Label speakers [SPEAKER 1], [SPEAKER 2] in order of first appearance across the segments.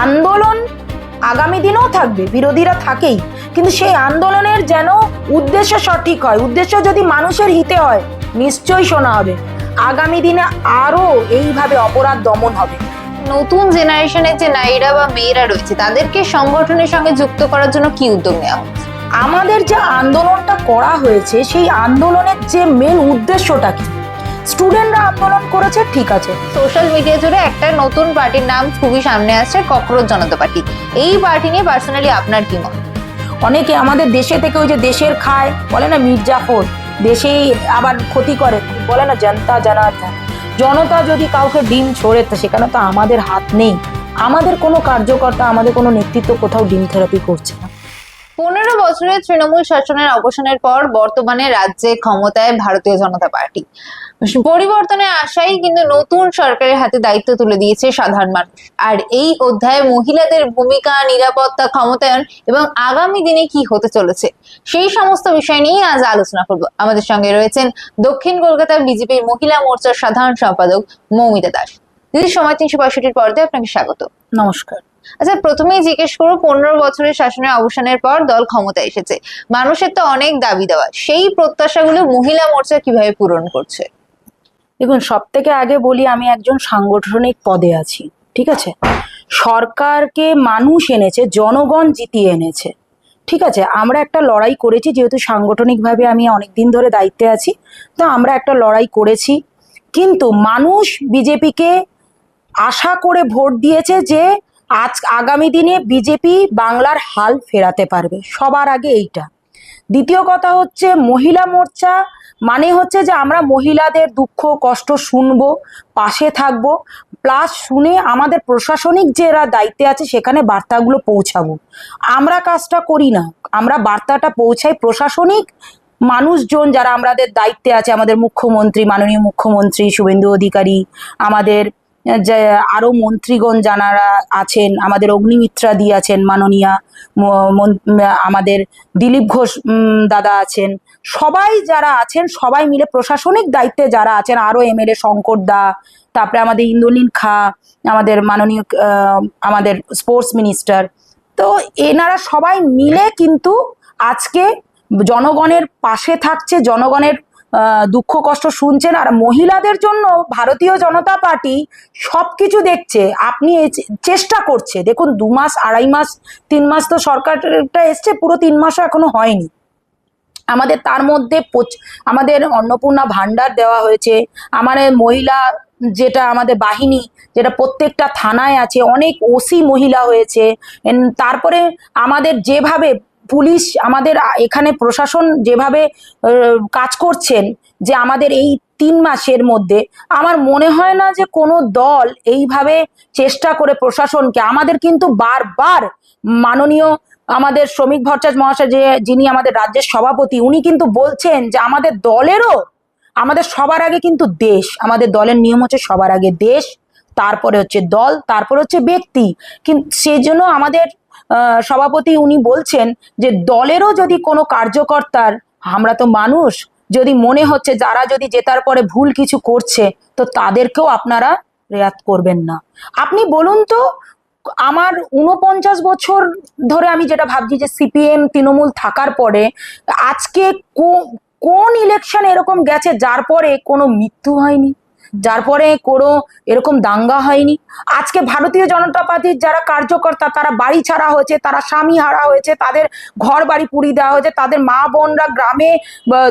[SPEAKER 1] আন্দোলন আগামী দিনেও থাকবে, বিরোধীরা থাকেই, কিন্তু সেই আন্দোলনের যেন উদ্দেশ্য সঠিক হয়। উদ্দেশ্য যদি মানুষের হিতে হয়, নিশ্চয়ই শোনা হবে। আগামী দিনে আরো এইভাবে অপরাধ দমন হবে।
[SPEAKER 2] নতুন জেনারেশনের যে নারীরা বা মেয়েরা রয়েছে তাদেরকে সংগঠনের সঙ্গে যুক্ত করার জন্য কি উদ্যোগ নেওয়া হচ্ছে?
[SPEAKER 1] আমাদের যে আন্দোলনটা করা হয়েছে, সেই আন্দোলনের যে মেন উদ্দেশ্যটা কি? স্টুডেন্টরা আন্দোলন করেছে, ঠিক আছে।
[SPEAKER 2] সোশ্যাল মিডিয়া জুড়ে একটা নতুন পার্টির নাম খুবই সামনে আসছে, ককরোচ জনতা পার্টি। এই পার্টি নিয়ে পার্সোনালি আপনার কি মত?
[SPEAKER 1] অনেকে আমাদের দেশে থেকে ওই যে দেশের খায় বলে না, মির্জাফর, দেশেই আবার ক্ষতি করে, বলে না জনতা জনার্দন। জনতা যদি কাউকে ডিম ছোড়ে, তো সেখানে তো আমাদের হাত নেই। আমাদের কোনো কার্যকর্তা, আমাদের কোনো নেতৃত্ব কোথাও ডিম থেরাপি করছে না।
[SPEAKER 2] 15 বছরের তৃণমূল শাসনের অবসানের পর বর্তমানে রাজ্যে ক্ষমতায় ভারতীয় জনতা পার্টি। পরিবর্তনের আশায় কিন্তু নতুন সরকারের হাতে দায়িত্ব তুলে দিয়েছে সাধারণ মানুষ। আর এই অধ্যায়ে মহিলাদের ভূমিকা, নিরাপত্তা, ক্ষমতায়ন এবং আগামী দিনে কি হতে চলেছে সেই সমস্ত বিষয় নিয়ে আজ আলোচনা করব। আমাদের সঙ্গে রয়েছেন দক্ষিণ কলকাতার বিজেপির মহিলা মোর্চার সাধারণ সম্পাদক মৌমিতা দাস। দিদি, সময় 365 পর্দায় আপনাকে স্বাগত।
[SPEAKER 1] নমস্কার।
[SPEAKER 2] আচ্ছা, প্রথমেই জিজ্ঞেস করবো, 15 বছরের শাসনের অবসানের পর দল ক্ষমতায় এসেছে, মানুষের তো অনেক দাবি দেওয়া, সেই প্রত্যাশাগুলো মহিলা মোর্চা কিভাবে পূরণ করছে?
[SPEAKER 1] দেখুন, সব থেকে আগে বলি, আমি একজন সাংগঠনিক পদে আছি, ঠিক আছে। সরকারকে মানুষ এনেছে, জনগণ জিতিয়ে এনেছে, ঠিক আছে। আমরা একটা লড়াই করেছি, যেহেতু সাংগঠনিকভাবে আমি অনেকদিন ধরে দায়িত্বে আছি, তো আমরা একটা লড়াই করেছি। কিন্তু মানুষ বিজেপিকে আশা করে ভোট দিয়েছে যে আগামী দিনে বিজেপি বাংলার হাল ফেরাতে পারবে, সবার আগে এইটা। দ্বিতীয় কথা হচ্ছে, মহিলা মোর্চা মানে হচ্ছে যে আমরা মহিলাদের দুঃখ কষ্ট শুনবো, পাশে থাকবো, প্লাস শুনে আমাদের প্রশাসনিক যারা দায়িত্বে আছে সেখানে বার্তাগুলো পৌঁছাবো। আমরা কাজটা করি না, আমরা বার্তাটা পৌঁছাই প্রশাসনিক মানুষজন যারা আমাদের দায়িত্বে আছে, আমাদের মুখ্যমন্ত্রী, মাননীয় মুখ্যমন্ত্রী শুভেন্দু অধিকারী, আমাদের যে আরো মন্ত্রীগণ যারা আছেন, আমাদের অগ্নিমিত্রা দি আছেন মাননীয়া, আমাদের দিলীপ ঘোষ দাদা আছেন, সবাই যারা আছেন, সবাই মিলে প্রশাসনিক দায়িত্বে যারা আছেন, আরো এমএলএ শঙ্কর দা, তারপরে আমাদের ইন্দ্রনীল খা, আমাদের মাননীয় আমাদের স্পোর্টস মিনিস্টার, তো এনারা সবাই মিলে কিন্তু আজকে জনগণের পাশে থাকছে, জনগণের দুঃখ কষ্ট শুনছেন। আর মহিলাদের জন্য ভারতীয় জনতা পার্টি সবকিছু দেখছে। আপনি চেষ্টা করছে, দেখুন 2 মাস 2.5 মাস 3 মাস তো সরকারটা এসছে, পুরো 3 মাসও এখনো হয়নি। আমাদের তার মধ্যে আমাদের অন্নপূর্ণা ভান্ডার দেওয়া হয়েছে, আমাদের মহিলা যেটা আমাদের বাহিনী, যেটা প্রত্যেকটা থানায় আছে, অনেক ওসি মহিলা হয়েছে। তারপরে আমাদের যেভাবে পুলিশ, আমাদের এখানে প্রশাসন যেভাবে কাজ করছেন, যে আমাদের এই 3 মাসের মধ্যে আমার মনে হয় না যে কোনো দল এইভাবে চেষ্টা করে প্রশাসনকে। আমাদের কিন্তু বারবার মাননীয় আমাদের শ্রমিক ভট্টাচার্য মহাশয়, যিনি আমাদের রাজ্যের সভাপতি, উনি কিন্তু বলছেন যে আমাদের দলেরও, আমাদের সবার আগে কিন্তু দেশ, আমাদের দলের নিয়ম হচ্ছে সবার আগে দেশ, তারপরে হচ্ছে দল, তারপরে হচ্ছে ব্যক্তি। কিন্তু সেই জন্য আমাদের সভাপতি উনি বলছেন যে দলেরও যদি কোনো কার্যকর্তার, আমরা তো মানুষ, যদি মনে হচ্ছে যারা যদি জেতার পরে ভুল কিছু করছে, তো তাদেরকেও আপনারা রেয়াত করবেন না। আপনি বলুন তো, আমার 49 বছর ধরে আমি যেটা ভাবছি যে সিপিএম তৃণমূল থাকার পরে আজকে কোন ইলেকশন এরকম গেছে যার পরে কোনো মৃত্যু হয়নি, যার পরে কোনো এরকম দাঙ্গা হয়নি? আজকে ভারতীয় জনতা পার্টির যারা কার্যকর্তা, তারা বাড়ি ছাড়া হয়েছে, তারা স্বামী হারা হয়েছে, তাদের ঘর বাড়ি পুড়িয়ে দেওয়া হয়েছে, তাদের মা বোনরা গ্রামে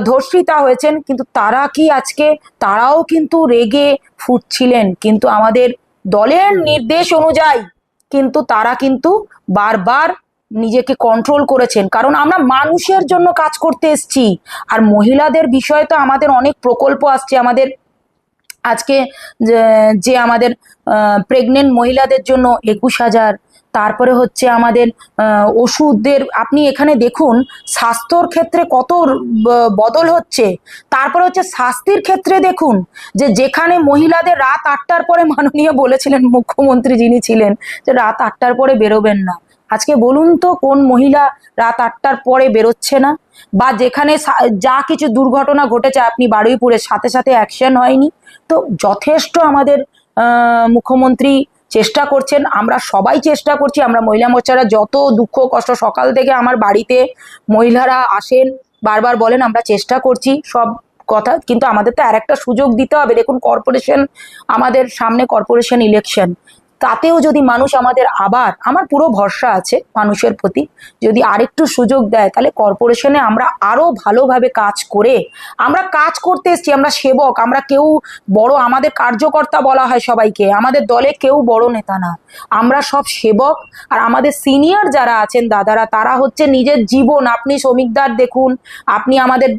[SPEAKER 1] ধর্ষিতা হয়েছেন, কিন্তু তারা কি আজকে, তারাও কিন্তু রেগে ফুটছিলেন, কিন্তু আমাদের দলের নির্দেশ অনুযায়ী কিন্তু তারা কিন্তু বারবার নিজেকে কন্ট্রোল করেছেন, কারণ আমরা মানুষের জন্য কাজ করতে এসেছি। আর মহিলাদের বিষয়ে তো আমাদের অনেক প্রকল্প আসছে। আমাদের আজকে যে আমাদের প্রেগনেন্ট মহিলাদের জন্য 21,000, তারপরে হচ্ছে আমাদের ওষুধের, আপনি এখানে দেখুন স্বাস্থ্যর ক্ষেত্রে কত বদল হচ্ছে। তারপরে হচ্ছে শাস্তির ক্ষেত্রে দেখুন, যেখানে মহিলাদের রাত 8টার পরে, মাননীয় বলেছিলেন মুখ্যমন্ত্রী যিনি ছিলেন, যে রাত 8টার পরে বেরোবেন না। আজকে বলুন তো কোন মহিলা রাত 8টার পরে বেরোচ্ছে না? বা যেখানে যা কিছু দুর্ঘটনা ঘটেছে, আপনি বারুইপুরের সাথে সাথে অ্যাকশন হয়নি। তো যথেষ্ট আমাদের মুখ্যমন্ত্রী চেষ্টা করছেন, আমরা সবাই চেষ্টা করছি। আমরা মহিলা মোর্চারা যত দুঃখ কষ্ট, সকাল থেকে আমার বাড়িতে মহিলারা আসেন, বারবার বলেন আমরা চেষ্টা করছি সব কথা, কিন্তু আমাদের তো আর একটা সুযোগ দিতে হবে। দেখুন কর্পোরেশন, আমাদের সামনে কর্পোরেশন ইলেকশন, তাতেও যদি মানুষ আমাদের আবার, আমার পুরো ভরসা আছে মানুষের প্রতি, যদি আরেকটু সুযোগ দেয় তাহলে কর্পোরেশনে আমরা আরো ভালোভাবে কাজ করে, আমরা কাজ করতে এসেছি, আমরা সেবক, আমরা কেউ বড়, আমাদের কার্যকর্তা বলা হয় সবাইকে, আমাদের দলে কেউ বড় নেতা না, আমরা সব সেবক। আর আমাদের সিনিয়র যারা আছেন দাদারা, তারা হচ্ছে নিজের জীবন, আপনি শ্রমিকদার দেখুন, আপনি আমাদের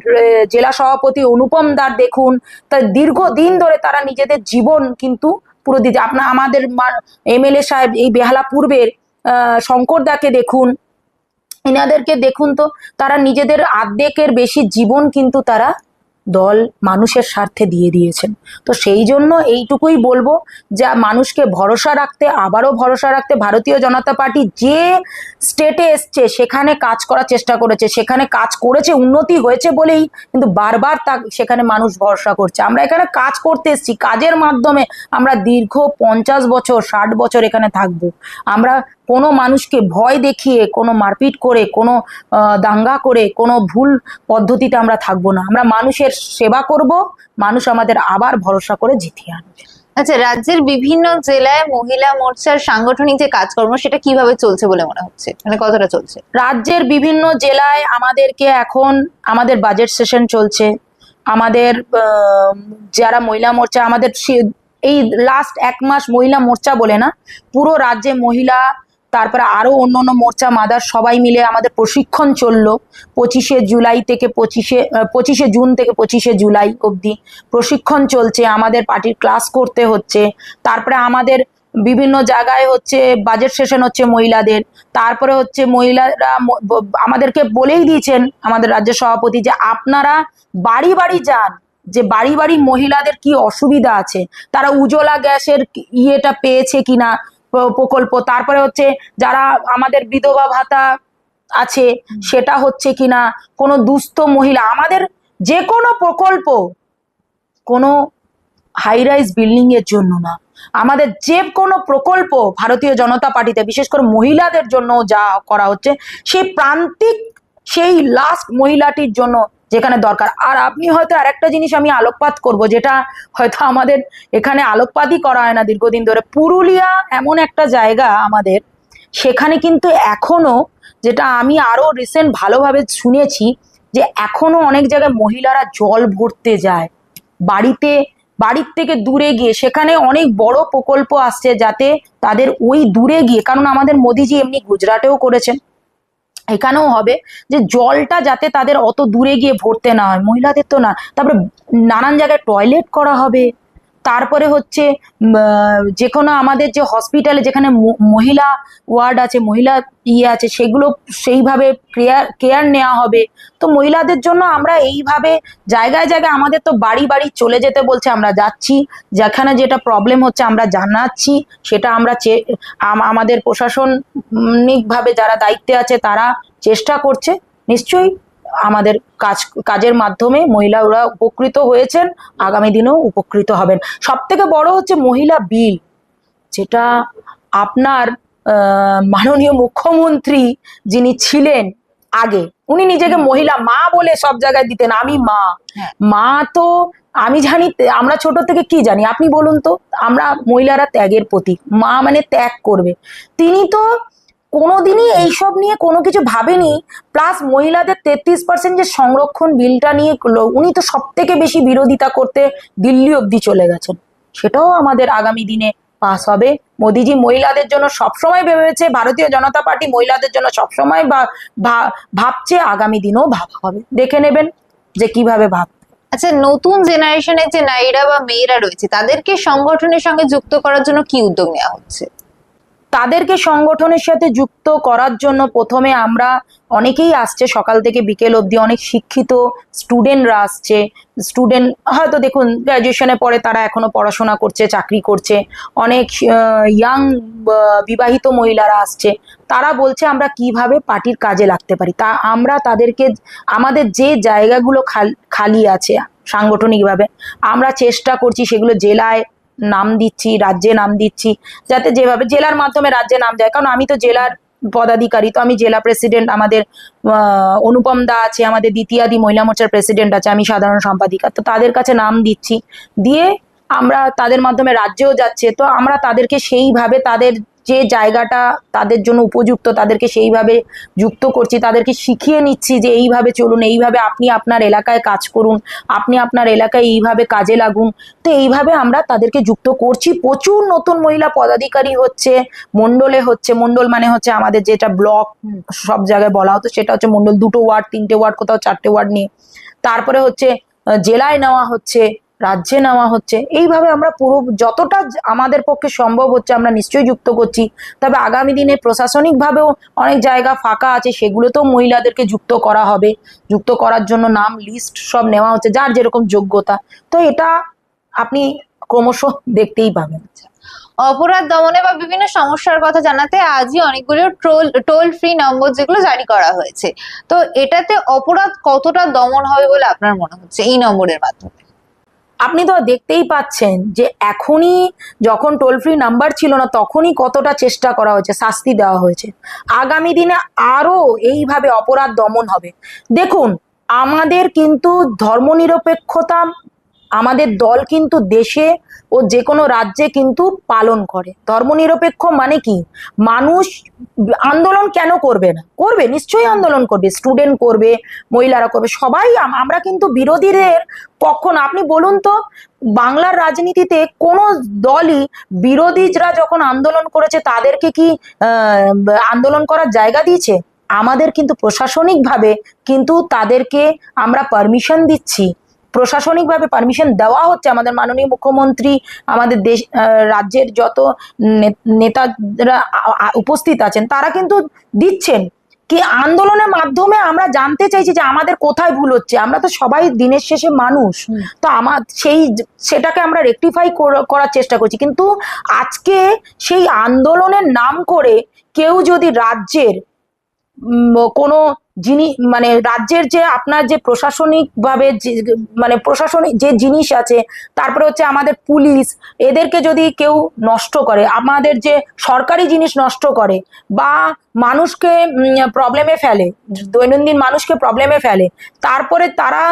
[SPEAKER 1] জেলা সভাপতি অনুপম দার দেখুন, তা দীর্ঘদিন ধরে তারা নিজেদের জীবন কিন্তু পুরো দিতে, আপনার আমাদের এমএলএ সাহেব এই বেহালা পূর্বের শঙ্কর দাকে দেখুন, এনাদেরকে দেখুন, তো তারা নিজেদের অর্ধেকের বেশি জীবন কিন্তু তারা দল মানুষের স্বার্থে দিয়ে দিয়েছেন। তো সেই জন্য এইটুকুই বলবো, যা মানুষকে ভরসা রাখতে, আবারও ভরসা রাখতে, ভারতীয় জনতা পার্টি যে স্টেটে এসছে সেখানে কাজ করার চেষ্টা করেছে, সেখানে কাজ করেছে, উন্নতি হয়েছে বলেই কিন্তু বারবার তা সেখানে মানুষ ভরসা করছে। আমরা এখানে কাজ করতে এসেছি, কাজের মাধ্যমে আমরা দীর্ঘ 50 বছর 60 বছর এখানে থাকবো। আমরা কোনো মানুষকে ভয় দেখিয়ে, কোনো মারপিট করে, কোনো দাঙ্গা করে, কোনো ভুল পদ্ধতিতে আমরা থাকবো না। আমরা মানুষের সেবা করব, মানুষ আমাদের আবার ভরসা করে জিতিয়ে আনবে।
[SPEAKER 2] আচ্ছা, রাজ্যের বিভিন্ন জেলায় মহিলা মোর্চার সাংগঠনিক যে কাজকর্ম সেটা কিভাবে চলছে বলে মনে হচ্ছে, মানে কতটা চলছে?
[SPEAKER 1] রাজ্যের বিভিন্ন জেলায় আমাদেরকে এখন, আমাদের বাজেট সেশন চলছে, আমাদের যারা মহিলা মোর্চা, আমাদের এই লাস্ট 1 মাস মহিলা মোর্চা বলে না, পুরো রাজ্যে মহিলা, তারপরে আরো অন্য মোর্চা মাদার সবাই মিলে আমাদের প্রশিক্ষণ চললো। 25শে জুলাই থেকে 25শে জুন থেকে 25শে জুলাই অবধি প্রশিক্ষণ চলছে, আমাদের পার্টির ক্লাস করতে হচ্ছে। তারপরে আমাদের বিভিন্ন জায়গায় হচ্ছে বাজেট সেশন হচ্ছে মহিলাদের, তারপরে হচ্ছে মহিলারা আমাদেরকে বলেই দিয়েছেন আমাদের রাজ্য সভাপতি যে আপনারা বাড়ি বাড়ি যান, যে বাড়ি বাড়ি মহিলাদের কি অসুবিধা আছে, তারা উজ্জ্বলা গ্যাসের ইয়েটা পেয়েছে কিনা প্রকল্প, তারপরে হচ্ছে যারা আমাদের বিধবা ভাতা আছে সেটা হচ্ছে কিনা, কোনো দুস্থ মহিলা, আমাদের যে কোনো প্রকল্প কোনো হাই রাইজ বিল্ডিং এর জন্য না, আমাদের যে কোনো প্রকল্প ভারতীয় জনতা পার্টিতে বিশেষ করে মহিলাদের জন্য যা করা হচ্ছে, সেই প্রান্তিক, সেই লাস্ট মহিলাটির জন্য যেখানে দরকার। আর আপনি হয়তো আরেকটা জিনিস আমি আলোকপাত করব, যেটা হয়তো আমাদের এখানে আলোকপাতই করা হয় না দীর্ঘদিন ধরে, পুরুলিয়া এমন একটা জায়গা আমাদের, সেখানে কিন্তু এখনো, যেটা আমি আরো রিসেন্ট ভালোভাবে শুনেছি, যে এখনো অনেক জায়গায় মহিলারা জল ভরতে যায় বাড়ির থেকে দূরে গিয়ে, সেখানে অনেক বড় প্রকল্প আসছে যাতে তাদের ওই দূরে গিয়ে, কারণ আমাদের মোদিজি এমনি গুজরাটেও করেছেন, এখানেও হবে, যে জলটা যাতে তাদের অত দূরে গিয়ে ভরতে না হয়, মহিলাদের তো না। তারপরে নানান জায়গায় টয়লেট করা হবে, তারপরে হচ্ছে যে কোনো আমাদের যে হসপিটালে যেখানে মহিলা ওয়ার্ড আছে, মহিলা ইয়ে আছে, সেগুলো সেইভাবে কেয়ার নেওয়া হবে। তো মহিলাদের জন্য আমরা এইভাবে জায়গায় জায়গায়, আমাদের তো বাড়ি বাড়ি চলে যেতে বলছে, আমরা যাচ্ছি, যেখানে যেটা প্রবলেম হচ্ছে আমরা জানাচ্ছি, সেটা আমরা আমাদের প্রশাসনিকভাবে যারা দায়িত্বে আছে তারা চেষ্টা করছে। নিশ্চয়ই আমাদের কাজের মাধ্যমে মহিলারা উপকৃত হয়েছেন, আগামী দিনেও উপকৃত হবেন। সব থেকে বড় হচ্ছে মহিলা বিল, যেটা আপনার মাননীয় মুখ্যমন্ত্রী যিনি ছিলেন আগে, উনি নিজেকে মহিলা মা বলে সব জায়গায় দিতেন, আমি মা। মা তো আমি জানি, আমরা ছোট থেকে কি জানি আপনি বলুন তো, আমরা মহিলারা ত্যাগের প্রতীক, মা মানে ত্যাগ করবে। তিনি তো কোনোদিনই এইসব নিয়ে কোনো কিছু ভাবেনি। প্লাস মহিলাদের 33% যে সংরক্ষণ বিলটা নিয়ে উনি তো সব থেকে বেশি বিরোধিতা করতে দিল্লি অবধি চলে গেছেন, সেটাও আমাদের আগামী দিনে পাস হবে। মোদিজি মহিলাদের জন্য সবসময় ভেবেছে, ভারতীয় জনতা পার্টি মহিলাদের জন্য সবসময় ভাবছে, আগামী দিনেও ভাবা হবে, দেখে নেবেন যে কিভাবে ভাব।
[SPEAKER 2] আচ্ছা, নতুন জেনারেশনের যে নারীরা বা মেয়েরা রয়েছে তাদেরকে সংগঠনের সঙ্গে যুক্ত করার জন্য কি উদ্যোগ নেওয়া হচ্ছে?
[SPEAKER 1] তাদেরকে সংগঠনের সাথে যুক্ত করার জন্য প্রথমে আমরা, অনেকেই আসছে সকাল থেকে বিকেল অবধি, অনেক শিক্ষিত স্টুডেন্টরা আসছে। স্টুডেন্ট হয়তো দেখুন গ্র্যাজুয়েশনে পরে তারা এখনো পড়াশোনা করছে, চাকরি করছে, অনেক ইয়াং বিবাহিত মহিলারা আসছে, তারা বলছে আমরা কিভাবে পার্টির কাজে লাগতে পারি। তা আমরা তাদেরকে, আমাদের যে জায়গাগুলো খালি আছে সাংগঠনিকভাবে, আমরা চেষ্টা করছি সেগুলো জেলায় নাম দিচ্ছি, রাজ্যে নাম দিচ্ছি, যাতে যেভাবে জেলার মাধ্যমে রাজ্যে নাম যায়। কারণ আমি তো জেলার পদাধিকারী, তো আমি জেলা প্রেসিডেন্ট, আমাদের অনুপম দা আছে, আমাদের দ্বিতীয়াদি মহিলা মোর্চার প্রেসিডেন্ট আছে, আমি সাধারণ সম্পাদিকা, তো তাদের কাছে নাম দিচ্ছি, দিয়ে আমরা তাদের মাধ্যমে রাজ্যেও যাচ্ছে। তো আমরা তাদেরকে সেইভাবে তাদের যে জায়গাটা তাদের জন্য উপযুক্ত তাদেরকে সেইভাবে যুক্ত করছি, তাদেরকে শিখিয়ে নিচ্ছি যে এইভাবে চলুন, এইভাবে আপনি আপনার এলাকায় কাজ করুন, আপনি আপনার এলাকায় এইভাবে কাজে লাগুন। তো এইভাবে আমরা তাদেরকে যুক্ত করছি। প্রচুর নতুন মহিলা পদাধিকারী হচ্ছে, মণ্ডলে হচ্ছে, মণ্ডল মানে হচ্ছে আমাদের যেটা ব্লক সব জায়গায় বলা হতো সেটা হচ্ছে মণ্ডল, 2টো ওয়ার্ড 3টে ওয়ার্ড কোথাও 4টে ওয়ার্ড নিয়ে, তারপরে হচ্ছে জেলায় নেওয়া হচ্ছে, রাজ্যে নেওয়া হচ্ছে। এইভাবে আমরা পুরো যতটা আমাদের পক্ষে সম্ভব হচ্ছে আমরা নিশ্চয়ই যুক্ত করছি। তবে আগামী দিনে প্রশাসনিকভাবেও অনেক জায়গা ফাঁকা আছে, সেগুলোতেও মহিলাদেরকে যুক্ত করা হবে। যুক্ত করার জন্য নাম লিস্ট সব নেওয়া হচ্ছে, যার যেরকম যোগ্যতা। তো এটা আপনি ক্রমশ দেখতেই পাবেন।
[SPEAKER 2] অপরাধ দমনে বা বিভিন্ন সমস্যার কথা জানাতে আজই অনেকগুলো টোল ফ্রি নম্বর যেগুলো জারি করা হয়েছে, তো এটাতে অপরাধ কতটা দমন হবে বলে আপনার মনে হচ্ছে এই নম্বরের মাধ্যমে?
[SPEAKER 1] আপনি তো দেখতেই পাচ্ছেন যে এখনই যখন টোল ফ্রি নাম্বার ছিল না তখনই কতটা চেষ্টা করা হয়েছে, শাস্তি দেওয়া হয়েছে। আগামী দিনে আরো এইভাবে অপরাধ দমন হবে। দেখুন, আমাদের কিন্তু ধর্মনিরপেক্ষতা, আমাদের দল কিন্তু দেশে ও যে কোনো রাজ্যে কিন্তু পালন করে। ধর্মনিরপেক্ষ মানে কি, মানুষ আন্দোলন কেন করবে না, করবে, নিশ্চয়ই আন্দোলন করবে, স্টুডেন্ট করবে, মহিলারা করবে, সবাই। আমরা কিন্তু বিরোধীদের পক্ষ না। আপনি বলুন তো, বাংলার রাজনীতিতে কোনো দলই বিরোধীরা যখন আন্দোলন করেছে তাদেরকে কি আন্দোলন করার জায়গা দিয়েছে? আমাদের কিন্তু প্রশাসনিকভাবে কিন্তু তাদেরকে আমরা পারমিশন দিচ্ছি, প্রশাসনিকভাবে পারমিশন দেওয়া হচ্ছে। আমাদের মাননীয় মুখ্যমন্ত্রী, আমাদের দেশ রাজ্যের যত নেতারা উপস্থিত আছেন তারা কিন্তু দিচ্ছেন। কি আন্দোলনের মাধ্যমে আমরা জানতে চাইছি যে আমাদের কোথায় ভুল হচ্ছে। আমরা তো সবাই দিনের শেষে মানুষ, তো সেটাকে আমরা রেকটিফাই করার চেষ্টা করছি। কিন্তু আজকে সেই আন্দোলনের নাম করে কেউ যদি রাজ্যের কোনো জিনিস, মানে রাজ্যের যে আপনার যে প্রশাসনিক ভাবে মানে প্রশাসনিক যে জিনিস আছে, তারপরে হচ্ছে আমাদের পুলিশ, এদেরকে যদি কেউ নষ্ট করে, আমাদের যে সরকারি জিনিস নষ্ট করে, বা মানুষকে প্রবলেমে ফেলে, দৈনন্দিন মানুষকে প্রবলেমে ফেলে, তারপরে তারা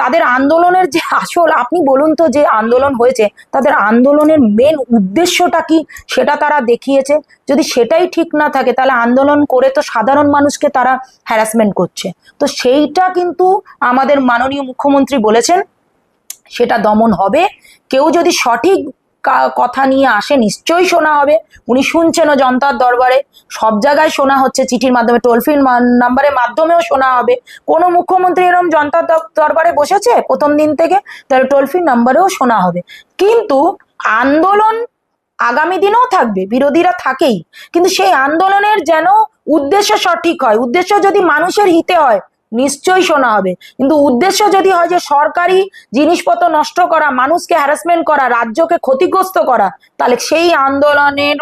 [SPEAKER 1] তাদের আন্দোলনের যে আসল, আপনি বলুন তো, যে আন্দোলন হয়েছে তাদের আন্দোলনের মেন উদ্দেশ্যটা কি সেটা তারা দেখিয়েছে। যদি সেটাই ঠিক না থাকে তাহলে আন্দোলন করে তো সাধারণ মানুষকে তারা হ্যারাসমেন্ট করছে। তো সেইটা কিন্তু আমাদের মাননীয় মুখ্যমন্ত্রী বলেছেন সেটা দমন হবে। কেউ যদি সঠিক কথা নিয়ে আসে নিশ্চয়ই শোনা হবে। উনি শুনছেনও, জনতার দরবারে সব জায়গায় শোনা হচ্ছে, চিঠির মাধ্যমে, টোল ফ্রি নাম্বারের মাধ্যমেও শোনা হবে। কোনো মুখ্যমন্ত্রী এরকম জনতার দরবারে বসেছে প্রথম দিন থেকে? তাহলে টোল ফ্রি নাম্বারেও শোনা হবে। কিন্তু আন্দোলন আগামী দিনেও থাকবে, বিরোধীরা থাকেই, কিন্তু সেই আন্দোলনের যেন উদ্দেশ্য সঠিক হয়। উদ্দেশ্য যদি মানুষের হিতে হয় নিশ্চয়ই শোনা হবে। কিন্তু উদ্দেশ্য যদি হয় যে সরকারি জিনিসপত্র নষ্ট করা, মানুষকে হ্যারাসমেন্ট করা, রাজ্যকে ক্ষতিগ্রস্ত করা, তাহলে সেই আন্দোলনের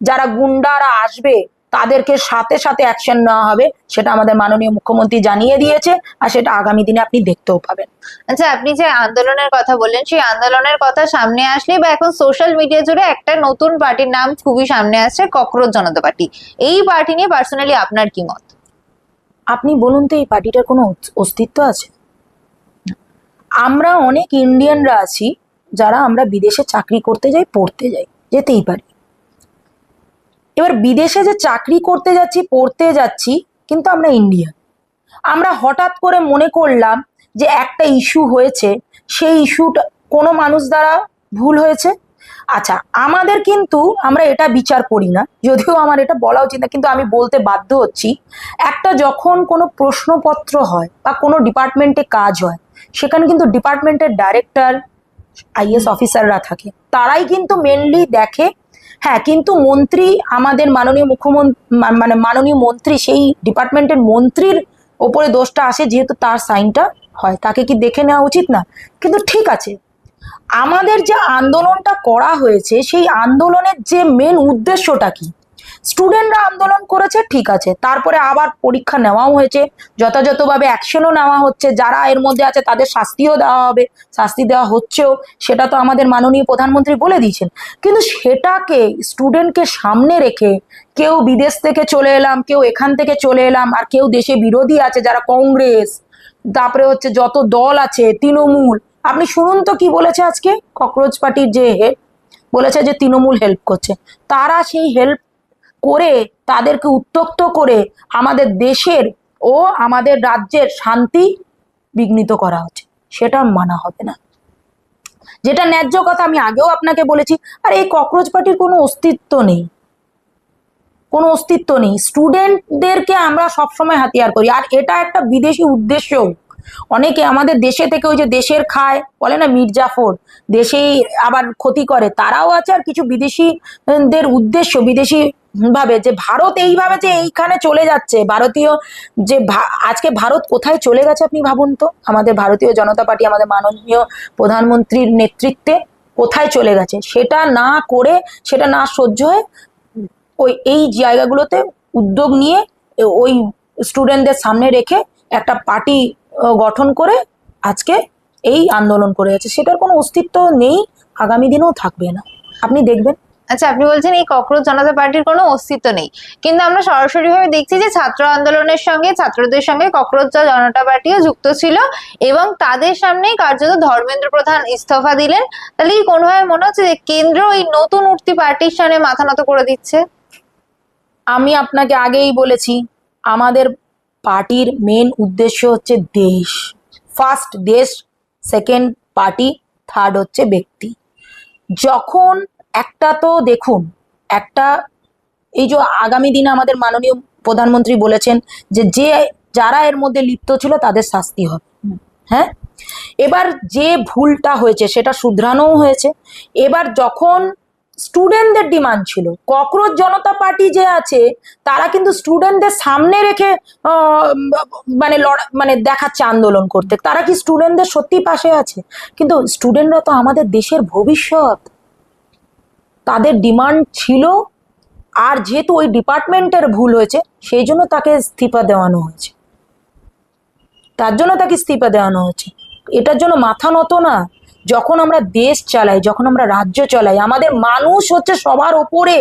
[SPEAKER 1] যারা গুন্ডারা আসবে তাদেরকে সাথে সাথে অ্যাকশন নেওয়া হবে। সেটা আমাদের মাননীয় মুখ্যমন্ত্রী জানিয়ে দিয়েছে, আর সেটা আগামী দিনে আপনি দেখতেও পাবেন।
[SPEAKER 2] আচ্ছা, আপনি যে আন্দোলনের কথা বললেন, সেই আন্দোলনের কথা সামনে আসলে বা এখন সোশ্যাল মিডিয়া জুড়ে একটা নতুন পার্টির নাম খুবই সামনে আসছে, ককরোচ জনতা পার্টি। এই পার্টি নিয়ে পার্সোনালি আপনার কি মত?
[SPEAKER 1] আপনি বলুন তো, এই পার্টিটার কোনো অস্তিত্ব আছে? আমরা অনেক ইন্ডিয়ানরা আছি যারা আমরা বিদেশে চাকরি করতে যাই, পড়তে যাই, যেতেই পারি। এবার বিদেশে যে চাকরি করতে যাচ্ছি, পড়তে যাচ্ছি, কিন্তু আমরা ইন্ডিয়ান। আমরা হঠাৎ করে মনে করলাম যে একটা ইস্যু হয়েছে, সেই ইস্যুটা কোনো মানুষ দ্বারা ভুল হয়েছে। আচ্ছা, আমাদের কিন্তু আমরা এটা বিচার করি না, যদিও আমার এটা বলা উচিত না, কিন্তু আমি বলতে বাধ্য হচ্ছি। একটা যখন কোনো প্রশ্নপত্র হয় বা কোনো ডিপার্টমেন্টে কাজ হয়, সেখানে কিন্তু ডিপার্টমেন্টের ডাইরেক্টর, আইএস অফিসাররা থাকে, তারাই কিন্তু মেনলি দেখে। হ্যাঁ, কিন্তু মন্ত্রী, আমাদের মাননীয় মুখ্যমন্ত্রী, মানে মাননীয় মন্ত্রী, সেই ডিপার্টমেন্টের মন্ত্রীর ওপরে দোষটা আসে, যেহেতু তার সাইনটা হয়, তাকে কি দেখে নেওয়া উচিত না? কিন্তু ঠিক আছে, আমাদের যে আন্দোলনটা করা হয়েছে সেই আন্দোলনের যে মেন উদ্দেশ্যটা কি, স্টুডেন্টরা আন্দোলন করেছে, ঠিক আছে, তারপরে আবার পরীক্ষা নেওয়াও হয়েছে, যথাযথভাবে অ্যাকশনও নেওয়া হচ্ছে, যারা এর মধ্যে আছে তাদের শাস্তিও দেওয়া হবে, শাস্তি দেওয়া হচ্ছেও, সেটা তো আমাদের মাননীয় প্রধানমন্ত্রী বলে দিয়েছেন। কিন্তু সেটাকে স্টুডেন্টকে সামনে রেখে কেউ বিদেশ থেকে চলে এলাম, কেউ এখান থেকে চলে এলাম, আর কেউ দেশে বিরোধী আছে যারা কংগ্রেস, তারপরে হচ্ছে যত দল আছে, তৃণমূল, আপনি শুনুন তো কি বলেছে আজকে ককরোচ পার্টির যে হেড, বলেছে যে তৃণমূল হেল্প করছে। তারা সেই হেল্প করে তাদেরকে উত্ত্যক্ত করে আমাদের দেশের ও আমাদের রাজ্যের শান্তি বিঘ্নিত করা হচ্ছে, সেটা মানা হবে না। যেটা ন্যায্য কথা, আমি আগেও আপনাকে বলেছি, আর এই ককরোচ পার্টির কোনো অস্তিত্ব নেই, কোনো অস্তিত্ব নেই। স্টুডেন্টদেরকে আমরা সবসময় হাতিয়ার করি, আর এটা একটা বিদেশি উদ্দেশ্য। অনেকে আমাদের দেশে থেকে ওই যে দেশের খায় বলে না মির্জাফর, দেশেই আবার ক্ষতি করে, তারাও আছে। আর কিছু বিদেশিদের উদ্দেশ্য, বিদেশি ভাবে যে ভারত এইভাবে যে এইখানে চলে যাচ্ছে, ভারতীয় যে আজকে ভারত কোথায় চলে গেছে আপনি ভাবুন তো, আমাদের ভারতীয় জনতা পার্টি, আমাদের মাননীয় প্রধানমন্ত্রীর নেতৃত্বে কোথায় চলে গেছে, সেটা না করে, সেটা না সহ্য হয়ে ওই এই জায়গাগুলোতে উদ্যোগ নিয়ে ওই স্টুডেন্টদের সামনে রেখে একটা পার্টি গঠন করে আজকে এই আন্দোলন করে যাচ্ছে, সেটার কোনো অস্তিত্ব নেই, আগামী দিনেও থাকবে না, আপনি দেখবেন।
[SPEAKER 2] আচ্ছা, আপনি বলছেন এই ককরোচ জনতা পার্টির কোনো অস্তিত্ব নেই, কিন্তু আমরা সরাসরি ভাবে দেখছি যে ছাত্র আন্দোলনের সঙ্গে, ছাত্রদের সঙ্গে ককরোচ জনতা পার্টিও যুক্ত ছিল, এবং তাদের সামনেই কার্যত ধর্মেন্দ্র প্রধান ইস্তফা দিলেন। তাহলে কি কোনোভাবে মনে হচ্ছে যে কেন্দ্র এই নতুন উঠতি পার্টির সামনে মাথা নত করে দিচ্ছে?
[SPEAKER 1] আমি আপনাকে আগেই বলেছি, আমাদের পার্টির মেন উদ্দেশ্য হচ্ছে দেশ, ফার্স্ট দেশ, সেকেন্ড পার্টি, থার্ড হচ্ছে ব্যক্তি। যখন একটা তো দেখুন, একটা এই যে আগামী দিনে আমাদের মাননীয় প্রধানমন্ত্রী বলেছেন যে যারা এর মধ্যে লিপ্ত ছিল তাদের শাস্তি হবে, হ্যাঁ, এবার যে ভুলটা হয়েছে সেটা শুধরানোও হয়েছে। এবার যখন স্টুডেন্টদের ডিমান্ড ছিল, ককরোচ জনতা পার্টি যে আছে তারা কিন্তু স্টুডেন্টদের সামনে রেখে মানে মানে দেখাচ্ছে আন্দোলন করতে, তারা কি স্টুডেন্টদের সত্যি পাশে আছে? কিন্তু স্টুডেন্টরা তো আমাদের দেশের ভবিষ্যৎ, তাদের ডিমান্ড ছিল, আর যেহেতু ওই ডিপার্টমেন্টের ভুল হয়েছে সেই জন্য তাকে ইস্তিফা দেওয়ানো হয়েছে, তার জন্য তাকে ইস্তিফা দেওয়ানো হয়েছে। এটার জন্য মাথা নত না। যখন আমরা দেশ চালাই, যখন আমরা রাজ্য চালাই, আমাদের মানুষ হচ্ছে সবার ওপরে,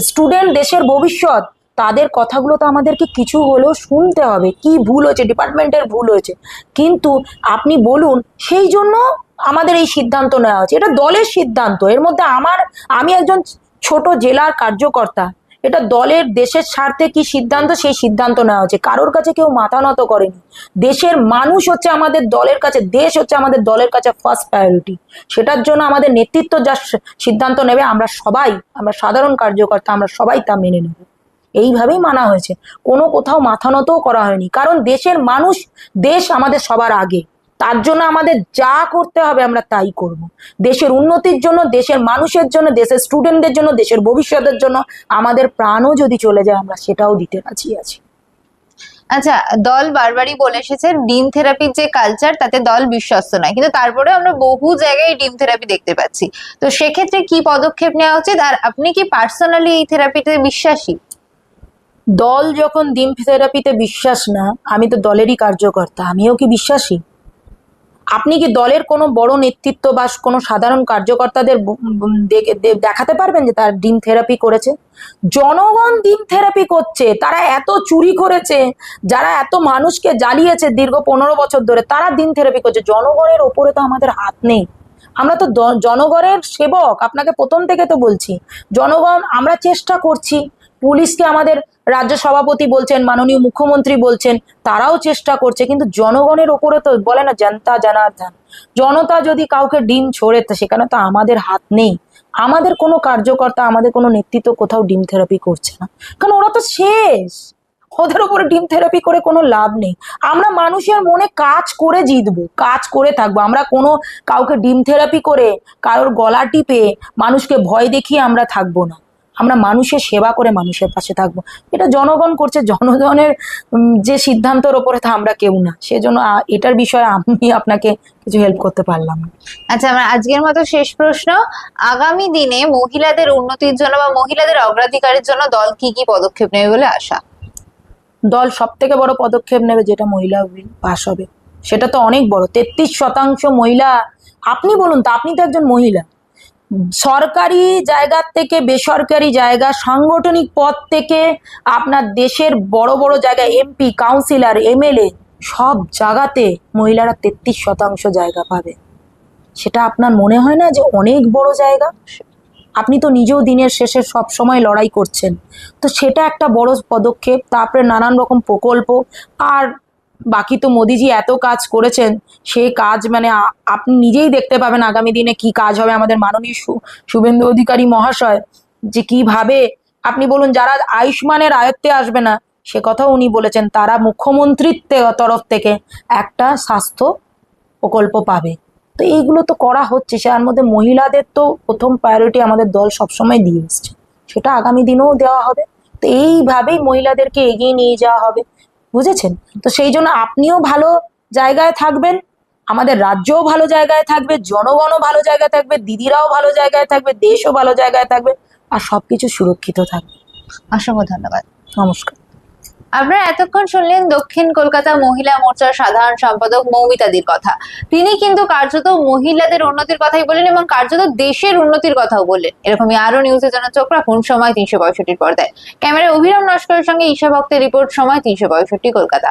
[SPEAKER 1] স্টুডেন্ট দেশের ভবিষ্যৎ, তাদের কথাগুলো তো আমাদেরকে কিছু হলেও শুনতে হবে। কি ভুল হয়েছে, ডিপার্টমেন্টের ভুল হয়েছে, কিন্তু আপনি বলুন, সেই জন্য আমাদের এই সিদ্ধান্ত নেওয়া হয়েছে। এটা দলের সিদ্ধান্ত, এর মধ্যে আমি একজন ছোট জেলার কার্যকর্তা, এটা দলের দেশের স্বার্থে কি সিদ্ধান্ত, সেই সিদ্ধান্ত নেওয়া হচ্ছে। কারোর কাছে কেউ মাথা নত করেনি। দেশের মানুষ হচ্ছে আমাদের দলের কাছে, দেশ হচ্ছে আমাদের দলের কাছে ফার্স্ট প্রায়োরিটি। সেটার জন্য আমাদের নেতৃত্ব যা সিদ্ধান্ত নেবে, আমরা সাধারণ কার্যকর্তা, আমরা সবাই তা মেনে নেব। এইভাবেই মানা হয়েছে, কোনো কোথাও মাথা নতও করা হয়নি। কারণ দেশের মানুষ, দেশ আমাদের সবার আগে, তার জন্য আমাদের যা করতে হবে আমরা তাই করব। দেশের উন্নতির জন্য, দেশের মানুষের জন্য, দেশের স্টুডেন্টদের জন্য, দেশের ভবিষ্যতের জন্য আমাদের প্রাণও যদি চলে যায় আমরা সেটাও দিতে রাজি আছি।
[SPEAKER 2] আচ্ছা, দল বারবারই বলে এসেছে ডিম থেরাপির যে কালচার, তাতে দল বিশ্বস্ত নয়, কিন্তু তারপরে আমরা বহু জায়গায় ডিম থেরাপি দেখতে পাচ্ছি। তো সেক্ষেত্রে কি পদক্ষেপ নেওয়া উচিত, আর আপনি কি পার্সোনালি এই থেরাপিতে বিশ্বাসী?
[SPEAKER 1] দল যখন ডিম থেরাপিতে বিশ্বাস না, আমি তো দলেরই কার্যকর্তা, আমিও কি বিশ্বাসী? আপনি কি দলের কোনো বড় নেতৃত্ব বা কোনো সাধারণ কার্যকর্তাদের দেখাতে পারবেন যে তার ডিম থেরাপি করেছে? জনগণ ডিম থেরাপি করছে, তারা এত চুরি করেছে, যারা এত মানুষকে জ্বালিয়েছে দীর্ঘ 15 বছর ধরে, তারা ডিম থেরাপি করছে। জনগণের ওপরে তো আমাদের হাত নেই, আমরা তো জনগণের সেবক, আপনাকে প্রথম থেকে তো বলছি। জনগণ, আমরা চেষ্টা করছি, পুলিশকে আমাদের রাজ্য সভাপতি বলছেন, মাননীয় মুখ্যমন্ত্রী বলছেন, তারাও চেষ্টা করছে, কিন্তু জনগণের ওপরে তো বলে না জনতা জনার্দন, জনতা যদি কাউকে ডিম ছোড়ে তো সেখানে তো আমাদের হাত নেই। আমাদের কোনো কার্যকর্তা, আমাদের কোনো নেতৃত্ব কোথাও ডিম থেরাপি করছে না, কারণ ওরা তো শেষ, ওদের ওপরে ডিম থেরাপি করে কোনো লাভ নেই। আমরা মানুষের মনে কাজ করে জিতবো, কাজ করে থাকবো। আমরা কোনো কাউকে ডিম থেরাপি করে, কারোর গলা টিপে, মানুষকে ভয় দেখিয়ে আমরা থাকবো না। আমরা মানুষের সেবা করে মানুষের পাশে থাকবো। এটা জনগণ করছে, জনগণের যে সিদ্ধান্তের ওপরে তো আমরা কেউ না, সেজন্য এটার বিষয়ে আমি আপনাকে কিছু হেল্প করতে পারলাম না।
[SPEAKER 2] আচ্ছা, আমার আজকের মতো শেষ প্রশ্ন, আগামী দিনে মহিলাদের উন্নতির জন্য বা মহিলাদের অগ্রাধিকারের জন্য দল কি কি পদক্ষেপ নেবে বলে আশা?
[SPEAKER 1] দল সব থেকে বড় পদক্ষেপ নেবে যেটা মহিলা বিল পাস হবে, সেটা তো অনেক বড়। 33% মহিলা, আপনি বলুন তো, আপনি তো একজন মহিলা। সরকারি জায়গা থেকে বেসরকারি জায়গা, সাংগঠনিক পদ থেকে আপনার দেশের বড় বড় জায়গায় এমপি, কাউন্সিলর, এমএলএ, সব জায়গাতে মহিলারা 33% জায়গা পাবে। সেটা আপনার মনে হয় না যে অনেক বড় জায়গা? আপনি তো নিজেও দিনের শেষে সব সময় লড়াই করছেন, তো সেটা একটা বড় পদক্ষেপ। তারপরে নানান রকম প্রকল্প, আর বাকি তো মোদিজি এত কাজ করেছেন, সেই কাজ মানে আপনি নিজেই দেখতে পাবেন আগামী দিনে কি কাজ হবে। আমাদের মাননীয় শুভেন্দু অধিকারী মহাশয় যে কিভাবে, আপনি বলুন, যারা আয়ুষ্মানের আয়ত্তে আসবে না, সে কথাও উনি বলেছেন, তারা মুখ্যমন্ত্রীর তরফ থেকে একটা স্বাস্থ্য প্রকল্প পাবে। তো এইগুলো তো করা হচ্ছে, তার মধ্যে মহিলাদের তো প্রথম প্রায়োরিটি আমাদের দল সবসময় দিয়ে এসছে, সেটা আগামী দিনেও দেওয়া হবে। তো এইভাবেই মহিলাদেরকে এগিয়ে নিয়ে যাওয়া হবে, বুঝেছেন? তো সেই জন্য আপনিও ভালো জায়গায় থাকবেন, আমাদের রাজ্যও ভালো জায়গায় থাকবে, জনগণও ভালো জায়গায় থাকবে, দিদিরাও ভালো জায়গায় থাকবে, দেশও ভালো জায়গায় থাকবে, আর সবকিছু সুরক্ষিত থাকবে।
[SPEAKER 2] অসংখ্য ধন্যবাদ।
[SPEAKER 1] নমস্কার।
[SPEAKER 2] আপনারা এতক্ষণ শুনলেন দক্ষিণ কলকাতা মহিলা মোর্চার সাধারণ সম্পাদক মৌমিতাদির কথা। তিনি কিন্তু কার্যত মহিলাদের উন্নতির কথাই বলেন এবং কার্যত দেশের উন্নতির কথাও বললেন। এরকমই আরো নিউজের জন্য চোখ রাখুন সময় 365 পর্দায়। ক্যামেরায় অভিরাম নস্করের সঙ্গে ঈশা ভক্তের রিপোর্ট, সময় 365 কলকাতা।